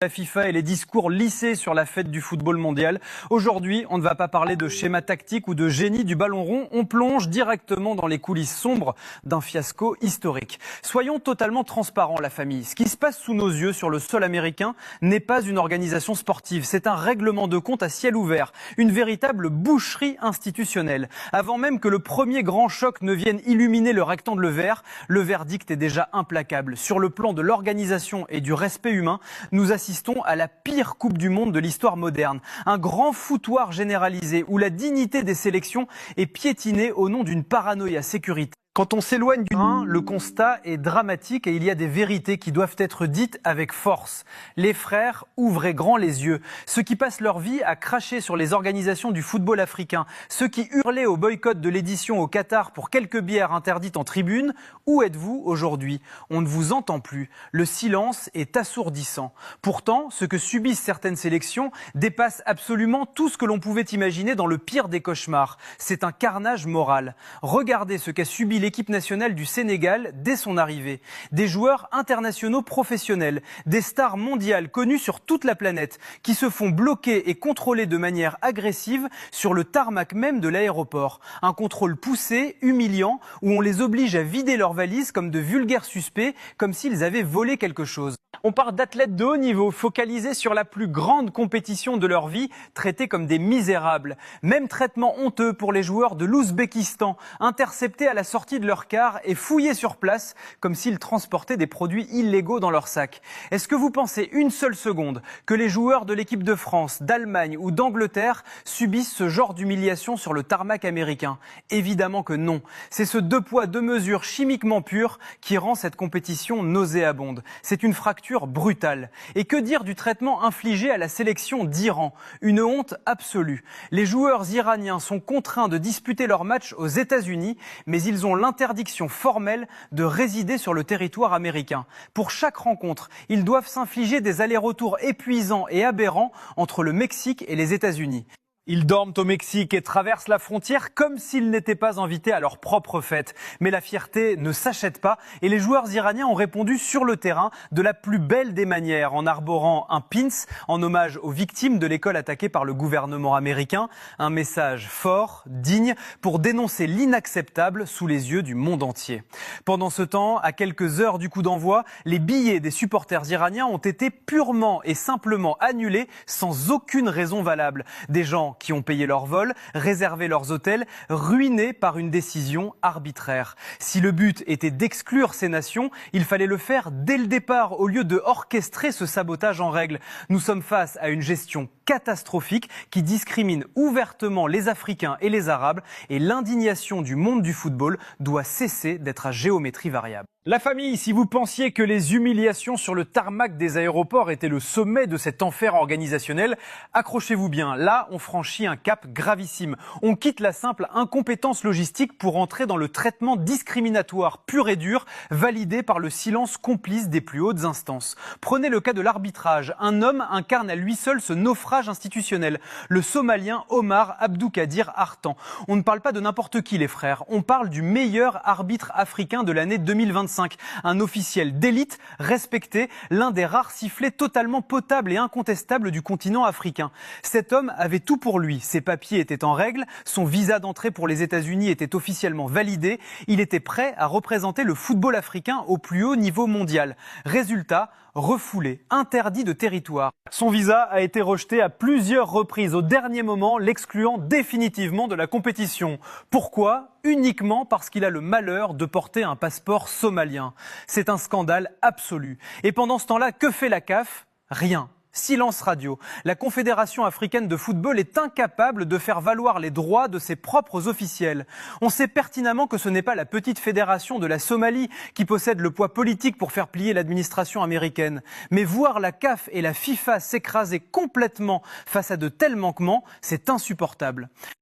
La FIFA et les discours lissés sur la fête du football mondial. Aujourd'hui, on ne va pas parler de schéma tactique ou de génie du ballon rond. On plonge directement dans les coulisses sombres d'un fiasco historique. Soyons totalement transparents, la famille. Ce qui se passe sous nos yeux sur le sol américain n'est pas une organisation sportive. C'est un règlement de compte à ciel ouvert. Une véritable boucherie institutionnelle. Avant même que le premier grand choc ne vienne illuminer le rectangle vert, le verdict est déjà implacable. Sur le plan de l'organisation et du respect humain, nous assistons à la pire Coupe du Monde de l'histoire moderne. Un grand foutoir généralisé où la dignité des sélections est piétinée au nom d'une paranoïa sécuritaire. Quand on s'éloigne du terrain, le constat est dramatique et il y a des vérités qui doivent être dites avec force. Les frères ouvrez grand les yeux. Ceux qui passent leur vie à cracher sur les organisations du football africain, ceux qui hurlaient au boycott de l'édition au Qatar pour quelques bières interdites en tribune, où êtes-vous aujourd'hui ? On ne vous entend plus. Le silence est assourdissant. Pourtant, ce que subissent certaines sélections dépasse absolument tout ce que l'on pouvait imaginer dans le pire des cauchemars. C'est un carnage moral. Regardez ce qu'a subi l'équipe nationale du Sénégal dès son arrivée. Des joueurs internationaux professionnels, des stars mondiales connues sur toute la planète, qui se font bloquer et contrôler de manière agressive sur le tarmac même de l'aéroport. Un contrôle poussé, humiliant, où on les oblige à vider leurs valises comme de vulgaires suspects, comme s'ils avaient volé quelque chose. On parle d'athlètes de haut niveau, focalisés sur la plus grande compétition de leur vie, traités comme des misérables. Même traitement honteux pour les joueurs de l'Ouzbékistan, interceptés à la sortie de leur car et fouillés sur place, comme s'ils transportaient des produits illégaux dans leur sac. Est-ce que vous pensez une seule seconde que les joueurs de l'équipe de France, d'Allemagne ou d'Angleterre subissent ce genre d'humiliation sur le tarmac américain ? Évidemment que non. C'est ce deux poids, deux mesures chimiquement pur qui rend cette compétition nauséabonde. C'est une fracture brutale. Et que dire du traitement infligé à la sélection d'Iran ? Une honte absolue. Les joueurs iraniens sont contraints de disputer leur match aux États-Unis, mais ils ont l'interdiction formelle de résider sur le territoire américain. Pour chaque rencontre, ils doivent s'infliger des allers-retours épuisants et aberrants entre le Mexique et les États-Unis. Ils dorment au Mexique et traversent la frontière comme s'ils n'étaient pas invités à leur propre fête. Mais la fierté ne s'achète pas et les joueurs iraniens ont répondu sur le terrain de la plus belle des manières en arborant un pins en hommage aux victimes de l'école attaquée par le gouvernement américain. Un message fort, digne, pour dénoncer l'inacceptable sous les yeux du monde entier. Pendant ce temps, à quelques heures du coup d'envoi, les billets des supporters iraniens ont été purement et simplement annulés sans aucune raison valable. Des gens qui ont payé leur vol, réservé leurs hôtels, ruinés par une décision arbitraire. Si le but était d'exclure ces nations, il fallait le faire dès le départ au lieu de orchestrer ce sabotage en règle. Nous sommes face à une gestion catastrophique qui discrimine ouvertement les Africains et les Arabes et l'indignation du monde du football doit cesser d'être à géométrie variable. La famille, si vous pensiez que les humiliations sur le tarmac des aéroports étaient le sommet de cet enfer organisationnel, accrochez-vous bien, là on franchit un cap gravissime. On quitte la simple incompétence logistique pour entrer dans le traitement discriminatoire pur et dur, validé par le silence complice des plus hautes instances. Prenez le cas de l'arbitrage. Un homme incarne à lui seul ce naufrage institutionnel, le Somalien Omar Abdoukadir Artan. On ne parle pas de n'importe qui les frères, on parle du meilleur arbitre africain de l'année 2025. Un officiel d'élite respecté, l'un des rares sifflets totalement potables et incontestables du continent africain. Cet homme avait tout pour lui. Ses papiers étaient en règle, son visa d'entrée pour les États-Unis était officiellement validé. Il était prêt à représenter le football africain au plus haut niveau mondial. Résultat, refoulé, interdit de territoire. Son visa a été rejeté à plusieurs reprises au dernier moment, l'excluant définitivement de la compétition. Pourquoi ? Uniquement parce qu'il a le malheur de porter un passeport somalien. C'est un scandale absolu. Et pendant ce temps-là, que fait la CAF ? Rien. Silence radio. La Confédération africaine de football est incapable de faire valoir les droits de ses propres officiels. On sait pertinemment que ce n'est pas la petite fédération de la Somalie qui possède le poids politique pour faire plier l'administration américaine. Mais voir la CAF et la FIFA s'écraser complètement face à de tels manquements, c'est insupportable.